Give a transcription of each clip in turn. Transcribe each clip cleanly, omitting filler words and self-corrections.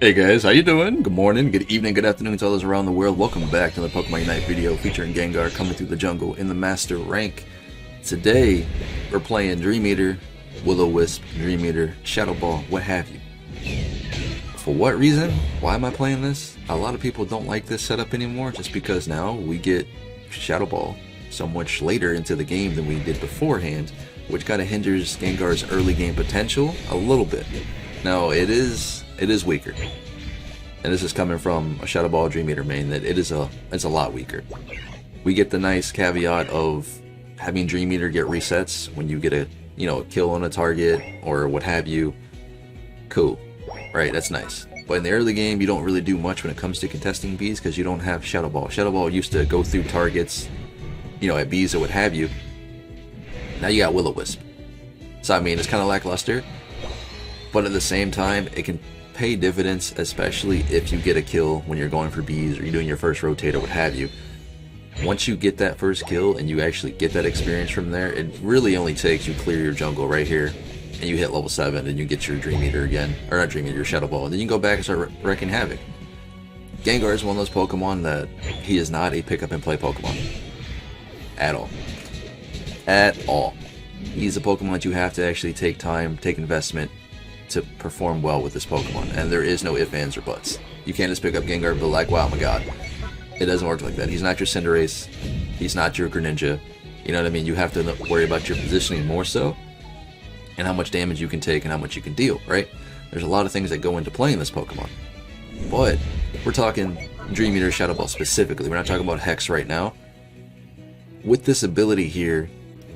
Hey guys, how you doing? Good morning, good evening, good afternoon to others around the world. Welcome back to the Pokemon Unite video featuring Gengar coming through the jungle in the Master Rank. Today, we're playing Dream Eater, Will-O-Wisp, Dream Eater, Shadow Ball, what have you. For what reason? Why am I playing this? A lot of people don't like this setup anymore just because now we get Shadow Ball so much later into the game than we did beforehand, which kind of hinders Gengar's early game potential a little bit. Now, it is weaker, and this is coming from a Shadow Ball Dream Eater main, that it's a lot weaker. We get the nice caveat of having Dream Eater get resets when you get a kill on a target or what have you. Cool, right? That's nice. But in the early game, you don't really do much when it comes to contesting bees because you don't have Shadow Ball. Shadow Ball used to go through targets, at bees or what have you. Now you got Will-O-Wisp. So I mean, it's kind of lackluster, but at the same time, it can pay dividends, especially if you get a kill when you're going for bees or you're doing your first rotate or what have you. Once you get that first kill and you actually get that experience from there, it really only takes you clear your jungle right here and you hit level 7 and you get your Dream Eater again, or not Dream Eater, your Shadow Ball, and then you can go back and start wrecking havoc. Gengar is one of those Pokemon that he is not a pick up and play Pokemon at all. At all. He's a Pokemon that you have to actually take time, take investment to perform well with this Pokemon, and there is no ifs, ands, or buts. You can't just pick up Gengar and be like, wow, my god. It doesn't work like that. He's not your Cinderace. He's not your Greninja. You know what I mean? You have to worry about your positioning more so, and how much damage you can take and how much you can deal, right? There's a lot of things that go into playing this Pokemon. But we're talking Dream Eater, Shadow Ball specifically. We're not talking about Hex right now. With this ability here,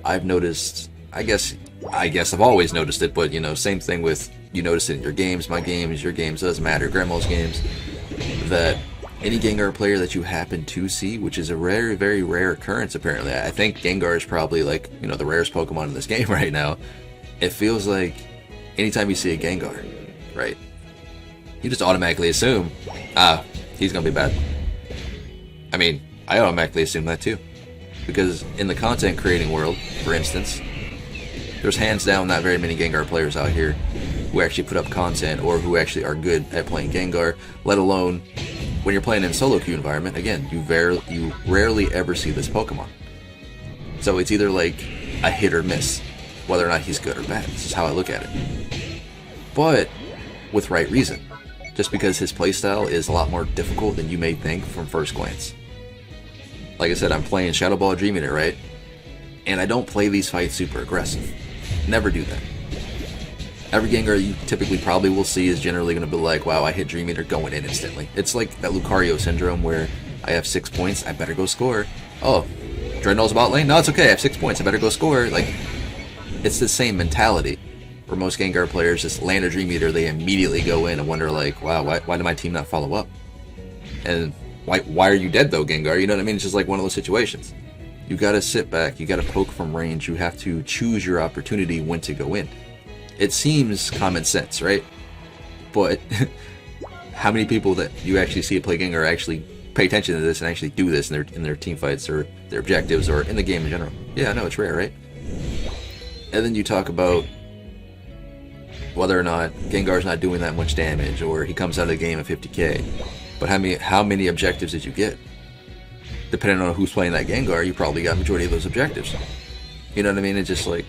I've noticed, I guess I've always noticed it, but same thing with, you notice it in your games, my games, your games, doesn't matter, Grandma's games, that any Gengar player that you happen to see, which is a very, very rare occurrence apparently. I think Gengar is probably like, the rarest Pokemon in this game right now. It feels like anytime you see a Gengar, right, you just automatically assume, he's gonna be bad. I mean, I automatically assume that too. Because in the content creating world, for instance, there's hands down not very many Gengar players out here who actually put up content or who actually are good at playing Gengar, let alone when you're playing in solo queue environment. Again, you rarely ever see this Pokemon. So it's either like a hit or miss, whether or not he's good or bad. This is how I look at it. But with right reason. Just because his playstyle is a lot more difficult than you may think from first glance. Like I said, I'm playing Shadow Ball Dream Eater, right? And I don't play these fights super aggressive. Never do that. Every Gengar you typically probably will see is generally going to be like, wow, I hit Dream Eater going in instantly. It's like that Lucario syndrome where I have 6 points, I better go score. Oh, Dreadnought's bot lane? No, it's okay, I have 6 points, I better go score. Like, it's the same mentality where most Gengar players just land a Dream Eater, they immediately go in and wonder like, wow, why did my team not follow up? And why are you dead though, Gengar? You know what I mean? It's just like one of those situations. You gotta sit back, you gotta poke from range, you have to choose your opportunity when to go in. It seems common sense, right? But how many people that you actually see play Gengar actually pay attention to this and actually do this in their team fights or their objectives or in the game in general? Yeah, no, it's rare, right? And then you talk about whether or not Gengar's not doing that much damage or he comes out of the game at 50k. But how many objectives did you get? Depending on who's playing that Gengar, you probably got majority of those objectives. You know what I mean? It's just like,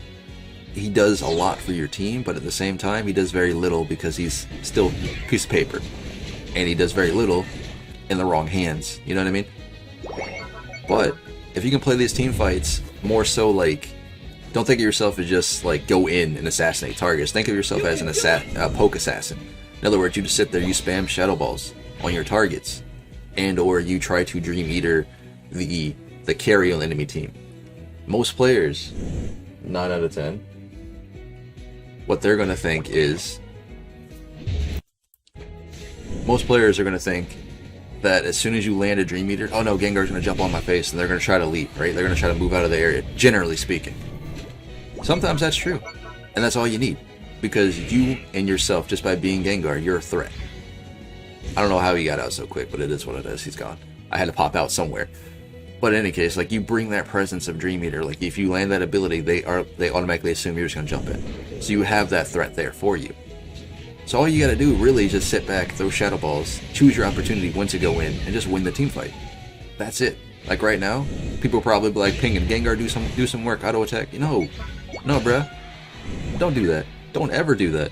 he does a lot for your team, but at the same time, he does very little because he's still a piece of paper. And he does very little in the wrong hands. You know what I mean? But if you can play these team fights more so like, don't think of yourself as just like go in and assassinate targets. Think of yourself as an poke assassin. In other words, you just sit there, you spam Shadow Balls on your targets, and or you try to Dream Eater the carry on the enemy team. Most players, 9 out of 10, what they're going to think is, most players are going to think that as soon as you land a Dream Eater, oh no, Gengar's going to jump on my face, and they're going to try to leap, right? They're going to try to move out of the area, generally speaking. Sometimes that's true, and that's all you need, because you and yourself, just by being Gengar, you're a threat. I don't know how he got out so quick, but it is what it is. He's gone. I had to pop out somewhere. But in any case, like, you bring that presence of Dream Eater. Like, if you land that ability, they automatically assume you're just going to jump in. So you have that threat there for you. So all you gotta do really is just sit back, throw shadow balls, choose your opportunity when to go in, and just win the team fight. That's it. Like right now, people probably be like, "Ping and Gengar, do some work, auto attack." No, bruh, don't do that. Don't ever do that.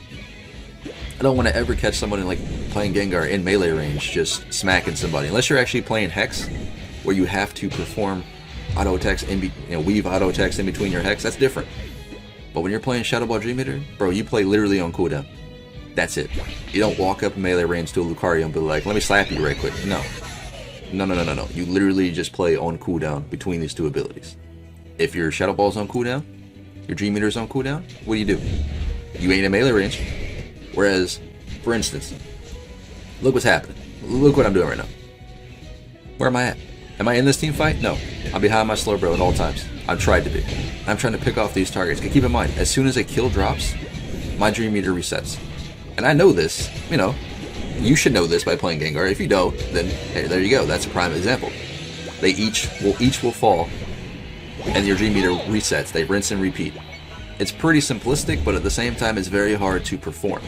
I don't want to ever catch someone like playing Gengar in melee range just smacking somebody, unless you're actually playing Hex, where you have to perform auto attacks weave auto attacks in between your Hex. That's different. But when you're playing Shadow Ball Dream Eater, bro, you play literally on cooldown. That's it. You don't walk up in melee range to a Lucario and be like, "Let me slap you right quick." No. You literally just play on cooldown between these two abilities. If your Shadow Ball's on cooldown, your Dream Eater's on cooldown, what do? You ain't in melee range. Whereas, for instance, look what's happening. Look what I'm doing right now. Where am I at? Am I in this team fight? No. I'm behind my Slowbro at all times. I've tried to be. I'm trying to pick off these targets. Keep in mind, as soon as a kill drops, my Dream Eater resets. And I know this, you should know this by playing Gengar. If you don't, then hey, there you go. That's a prime example. They each will fall, and your Dream Eater resets. They rinse and repeat. It's pretty simplistic, but at the same time, it's very hard to perform.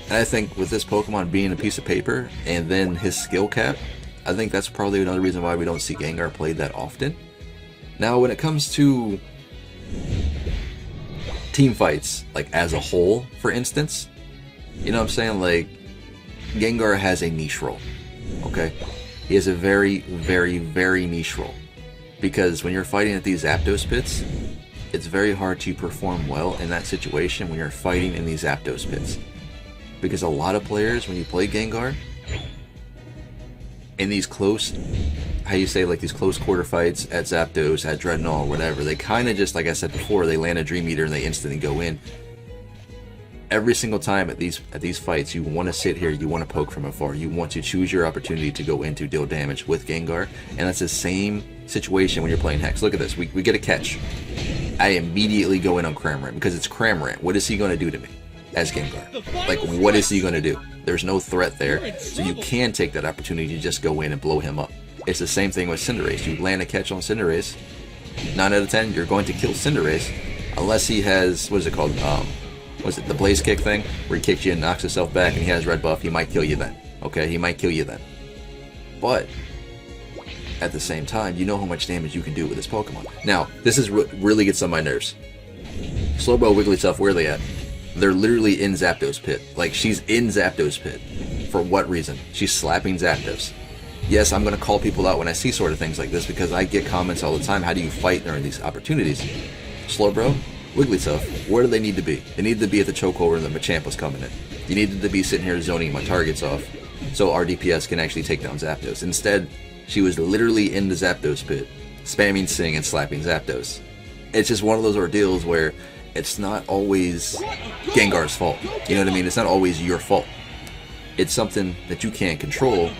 And I think with this Pokemon being a piece of paper, and then his skill cap, I think that's probably another reason why we don't see Gengar played that often. Now, when it comes to team fights, like as a whole, for instance, you know what I'm saying? Like, Gengar has a niche role, okay? He has a very, very, very niche role. Because when you're fighting at these Zapdos pits, it's very hard to perform well in that situation when you're fighting in these Zapdos pits. Because a lot of players, when you play Gengar, in these close, these close quarter fights at Zapdos, at Dreadnought, whatever, they kind of just, like I said before, they land a Dream Eater and they instantly go in. Every single time at these fights, you want to sit here, you want to poke from afar, you want to choose your opportunity to go in to deal damage with Gengar, and that's the same situation when you're playing Hex. Look at this, we get a catch. I immediately go in on Cramorant, because it's Cramorant. What is he going to do to me as Gengar? Like, what is he going to do? There's no threat there, so you can take that opportunity to just go in and blow him up. It's the same thing with Cinderace. You land a catch on Cinderace, 9 out of 10, you're going to kill Cinderace, unless he has, what is it called, was it the Blaze Kick thing, where he kicks you and knocks himself back and he has red buff. He might kill you then. Okay, he might kill you then. But at the same time, you know how much damage you can do with this Pokemon. Now, this is really gets on my nerves. Slowbro, Wigglytuff, where are they at? They're literally in Zapdos pit. Like, she's in Zapdos pit. For what reason? She's slapping Zapdos. Yes, I'm going to call people out when I see sort of things like this, because I get comments all the time. How do you fight during these opportunities? Slowbro, Wigglytuff, where do they need to be? They need to be at the chokehold when the Machamp was coming in. You needed to be sitting here zoning my targets off so our DPS can actually take down Zapdos. Instead, she was literally in the Zapdos pit, spamming Sing and slapping Zapdos. It's just one of those ordeals where it's not always Gengar's fault. You know what I mean? It's not always your fault. It's something that you can't control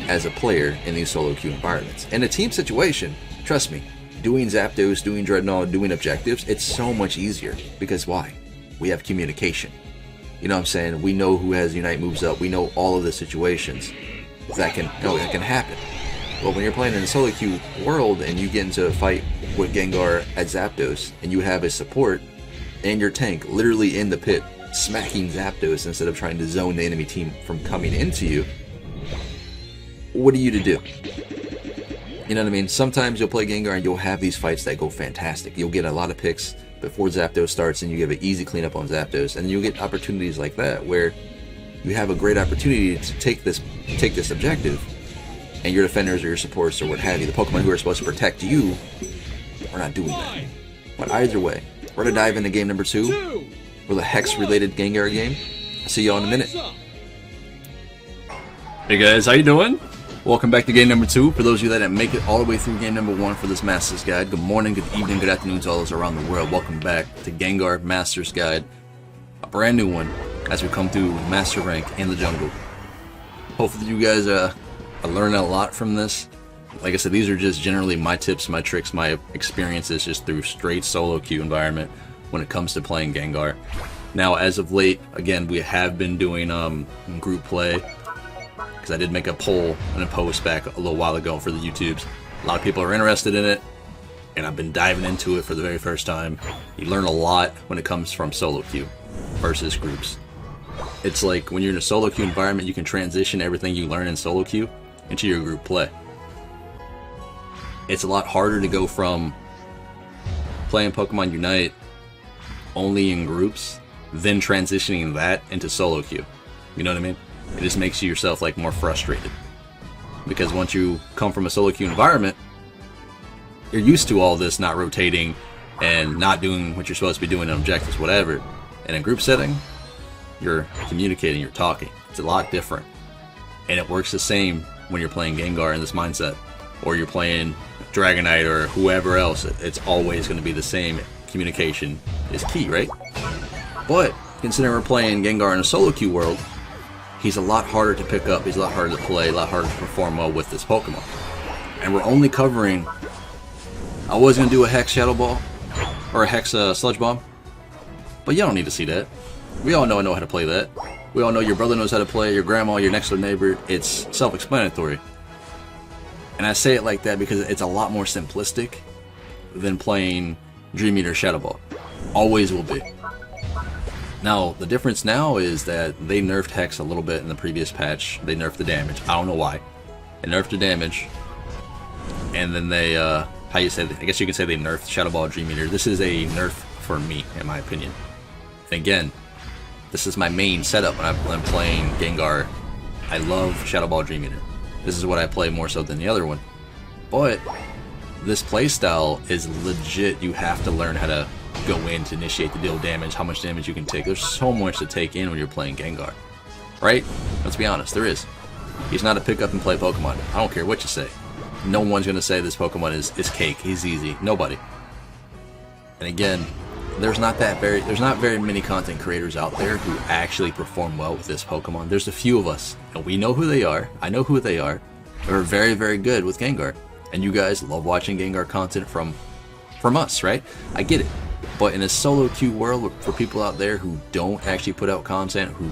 as a player in these solo queue environments. In a team situation, trust me, doing Zapdos, doing Dreadnought, doing objectives, it's so much easier. Because why? We have communication. You know what I'm saying? We know who has Unite moves up. We know all of the situations that can happen. But when you're playing in a solo queue world and you get into a fight with Gengar at Zapdos and you have a support and your tank literally in the pit smacking Zapdos instead of trying to zone the enemy team from coming into you, what are you to do? You know what I mean? Sometimes you'll play Gengar and you'll have these fights that go fantastic. You'll get a lot of picks before Zapdos starts and you give an easy cleanup on Zapdos, and you'll get opportunities like that where you have a great opportunity to take this objective, and your defenders or your supports or what have you, the Pokemon who are supposed to protect you, are not doing that. But either way, we're going to dive into game number 2 with a Hex-related Gengar game. I'll see y'all in a minute. Hey guys, how you doing? Welcome back to game number 2. For those of you that didn't make it all the way through game number 1 for this Master's Guide, good morning, good evening, good afternoon to all those around the world. Welcome back to Gengar Master's Guide, a brand new one as we come through Master Rank in the jungle. Hopefully you guys are learning a lot from this. Like I said, these are just generally my tips, my tricks, my experiences just through straight solo queue environment when it comes to playing Gengar. Now, as of late, again, we have been doing group play, because I did make a poll and a post back a little while ago for the YouTubes. A lot of people are interested in it, and I've been diving into it for the very first time. You learn a lot when it comes from solo queue versus groups. It's like when you're in a solo queue environment, you can transition everything you learn in solo queue into your group play. It's a lot harder to go from playing Pokemon Unite only in groups than transitioning that into solo queue. You know what I mean? It just makes you yourself like more frustrated. Because once you come from a solo queue environment, you're used to all this not rotating and not doing what you're supposed to be doing in objectives, whatever. In a group setting, you're communicating, you're talking. It's a lot different. And it works the same when you're playing Gengar in this mindset, or you're playing Dragonite or whoever else. It's always going to be the same. Communication is key, right? But considering we're playing Gengar in a solo queue world, he's a lot harder to pick up, he's a lot harder to play, a lot harder to perform well with this Pokemon. And we're only covering... I was going to do a Hex Shadow Ball, or a Hex Sludge Bomb, but you don't need to see that. We all know I know how to play that. We all know your brother knows how to play, your grandma, your next door neighbor. It's self-explanatory. And I say it like that because it's a lot more simplistic than playing Dream Eater Shadow Ball. Always will be. Now, the difference now is that they nerfed Hex a little bit in the previous patch. They nerfed the damage. I don't know why. They nerfed the damage. And then they, how you say, I guess you could say they nerfed Shadow Ball Dream Eater. This is a nerf for me, in my opinion. And again, this is my main setup when I'm playing Gengar. I love Shadow Ball Dream Eater. This is what I play more so than the other one. But this playstyle is legit. You have to learn how to go in to initiate the deal damage, how much damage you can take. There's so much to take in when you're playing Gengar. Right? Let's be honest, there is. He's not a pick up and play Pokemon. I don't care what you say. No one's going to say this Pokemon is cake. He's easy. Nobody. And again, there's not very many content creators out there who actually perform well with this Pokemon. There's a few of us, and we know who they are. I know who they are. They're very, very good with Gengar. And you guys love watching Gengar content from us, right? I get it. But in a solo queue world, for people out there who don't actually put out content, who,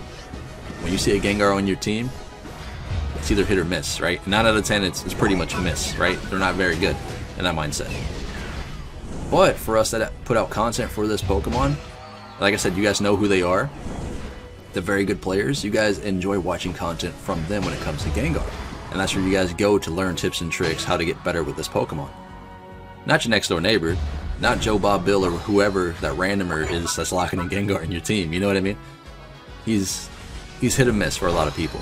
when you see a Gengar on your team, it's either hit or miss, right? 9 out of 10, it's pretty much miss, right? They're not very good in that mindset. But for us that put out content for this Pokemon, like I said, you guys know who they are. They're very good players. You guys enjoy watching content from them when it comes to Gengar. And that's where you guys go to learn tips and tricks how to get better with this Pokemon. Not your next door neighbor, not Joe, Bob, Bill, or whoever that randomer is that's locking in Gengar in your team. You know what I mean? He's hit or miss for a lot of people.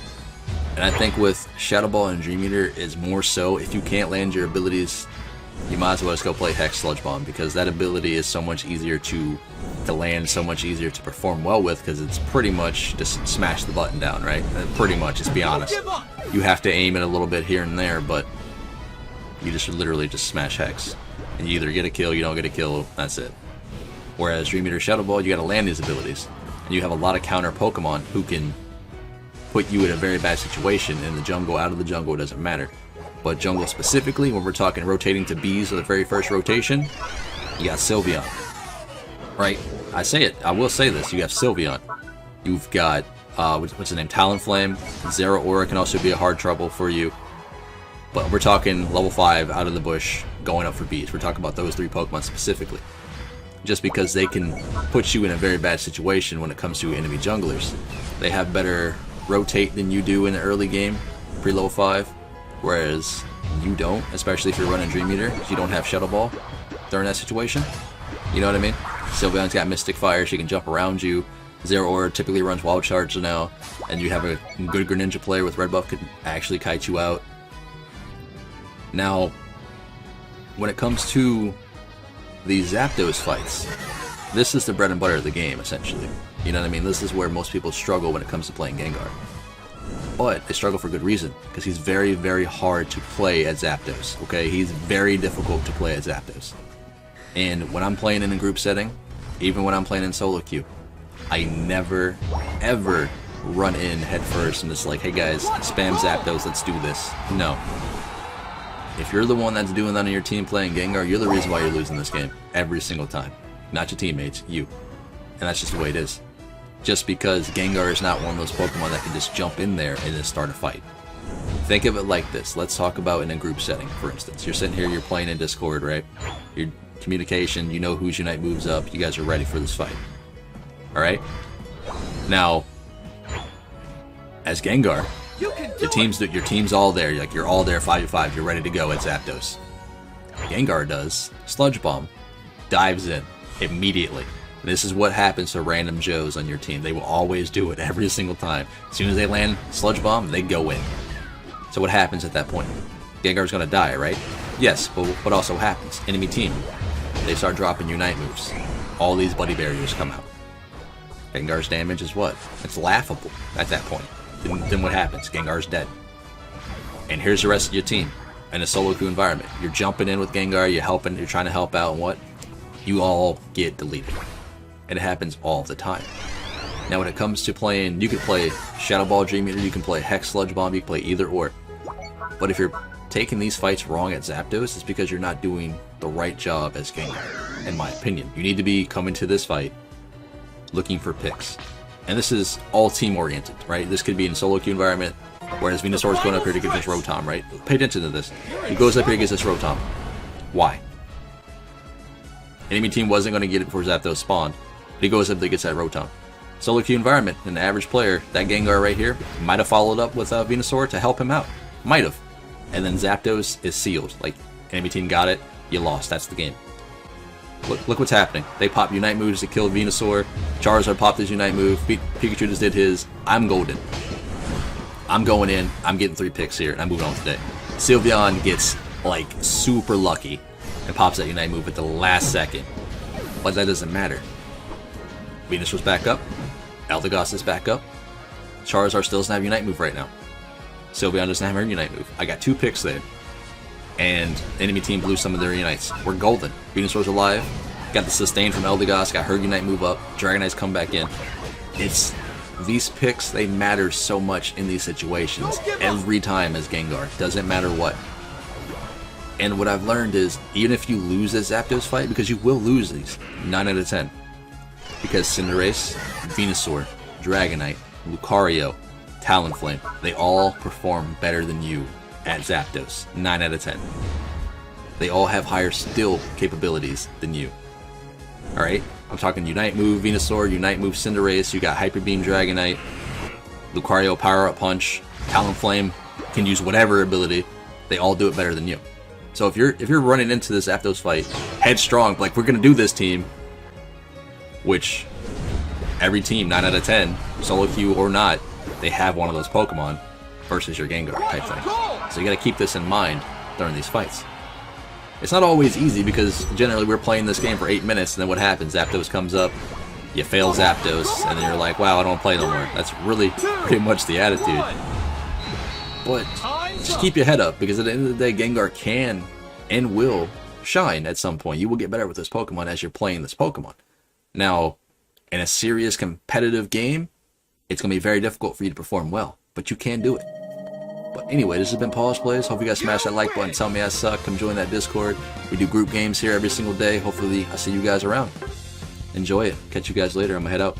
And I think with Shadow Ball and Dream Eater is more so, if you can't land your abilities, you might as well just go play Hex Sludge Bomb, because that ability is so much easier to land, so much easier to perform well with, because it's pretty much just smash the button down, right? Pretty much, let's be honest. You have to aim it a little bit here and there, but you just literally just smash Hex. And you either get a kill, you don't get a kill, that's it. Whereas Dream Eater Shadow Ball, you gotta land these abilities. And you have a lot of counter Pokemon who can put you in a very bad situation in the jungle, out of the jungle, it doesn't matter. But jungle specifically, when we're talking rotating to bees for the very first rotation, you got Sylveon. Right? I say it, I will say this, you have Sylveon. You've got, what's the name, Talonflame. Zeraora can also be a hard trouble for you. But we're talking level 5 out of the bush, going up for bees. We're talking about those 3 Pokemon specifically. Just because they can put you in a very bad situation when it comes to enemy junglers. They have better rotate than you do in the early game, pre-level 5. Whereas you don't, especially if you're running Dream Eater, because you don't have Shadow Ball during that situation. You know what I mean? Sylveon's got Mystic Fire, she can jump around you. Zeraora typically runs Wild Charge now, and you have a good Greninja player with Red Buff could actually kite you out. Now, when it comes to the Zapdos fights, this is the bread and butter of the game, essentially. You know what I mean? This is where most people struggle when it comes to playing Gengar. But they struggle for good reason, because he's very, very hard to play at Zapdos, okay? He's very difficult to play at Zapdos. And when I'm playing in a group setting, even when I'm playing in solo queue, I never, ever run in head first and just like, hey guys, spam Zapdos, let's do this. No. If you're the one that's doing that on your team playing Gengar, you're the reason why you're losing this game. Every single time. Not your teammates, you. And that's just the way it is. Just because Gengar is not one of those Pokemon that can just jump in there and just start a fight. Think of it like this. Let's talk about in a group setting, for instance. You're sitting here, you're playing in Discord, right? Your communication, you know whose Unite moves up, you guys are ready for this fight. Alright? Now, As Gengar, your team's all there. You're all there 5v5. You're ready to go at Zapdos. Gengar does Sludge Bomb, dives in immediately. This is what happens to random Joes on your team. They will always do it every single time. As soon as they land Sludge Bomb, they go in. So what happens at that point? Gengar's gonna die, right? Yes, but what also happens? Enemy team, they start dropping Unite moves. All these buddy barriers come out. Gengar's damage is what? It's laughable at that point. Then what happens? Gengar's dead. And here's the rest of your team in a solo queue environment. You're jumping in with Gengar, you're trying to help out, and what? You all get deleted. And it happens all the time. Now when it comes to playing, you can play Shadow Ball Dream Eater, you can play Hex Sludge Bomb, you can play either or. But if you're taking these fights wrong at Zapdos, it's because you're not doing the right job as Gengar, in my opinion. You need to be coming to this fight looking for picks. And this is all team oriented, right? This could be in solo queue environment, whereas Venusaur's going up here to get this Rotom, right? Pay attention to this. He goes up here and gets this Rotom. Why? Enemy team wasn't going to get it before Zapdos spawned. But he goes up there and gets that Rotom. Solo queue environment, an average player, that Gengar right here, might have followed up with Venusaur to help him out. Might have. And then Zapdos is sealed. Like, enemy team got it, you lost. That's the game. Look what's happening. They pop Unite moves to kill Venusaur. Charizard popped his Unite move. Pikachu just did his. I'm golden. I'm going in. I'm getting 3 picks here, and I'm moving on today. Sylveon gets, like, super lucky and pops that Unite move at the last second. But that doesn't matter. Venusaur's back up. Eldegoss is back up. Charizard still doesn't have Unite move right now. Sylveon doesn't have her Unite move. I got 2 picks there. And enemy team blew some of their Unites. We're golden. Venusaur's alive. Got the sustain from Eldegoss. Got her Unite move up. Dragonite's come back in. These picks, they matter so much in these situations. Every time as Gengar. Doesn't matter what. And what I've learned is, even if you lose this Zapdos fight, because you will lose these, 9 out of 10. Because Cinderace, Venusaur, Dragonite, Lucario, Talonflame, they all perform better than you at Zapdos. 9 out of 10. They all have higher still capabilities than you. Alright? I'm talking Unite move Venusaur, Unite move Cinderace, you got Hyper Beam Dragonite, Lucario Power Up Punch, Talonflame can use whatever ability. They all do it better than you. So if you're running into this Zapdos fight headstrong, like we're gonna do this team, which every team 9 out of 10, solo queue or not, they have one of those Pokemon versus your Gengar type thing. So you gotta keep this in mind during these fights. It's not always easy because generally we're playing this game for 8 minutes and then what happens? Zapdos comes up, you fail Zapdos, and then you're like, wow, I don't play no more. That's really pretty much the attitude. But just keep your head up because at the end of the day, Gengar can and will shine at some point. You will get better with this Pokemon as you're playing this Pokemon. Now, in a serious competitive game, it's going to be very difficult for you to perform well, but you can do it. But anyway, this has been Pawse Plays. Hope you guys smash that like button. Tell me I suck. Come join that Discord. We do group games here every single day. Hopefully, I see you guys around. Enjoy it. Catch you guys later. I'm going to head out.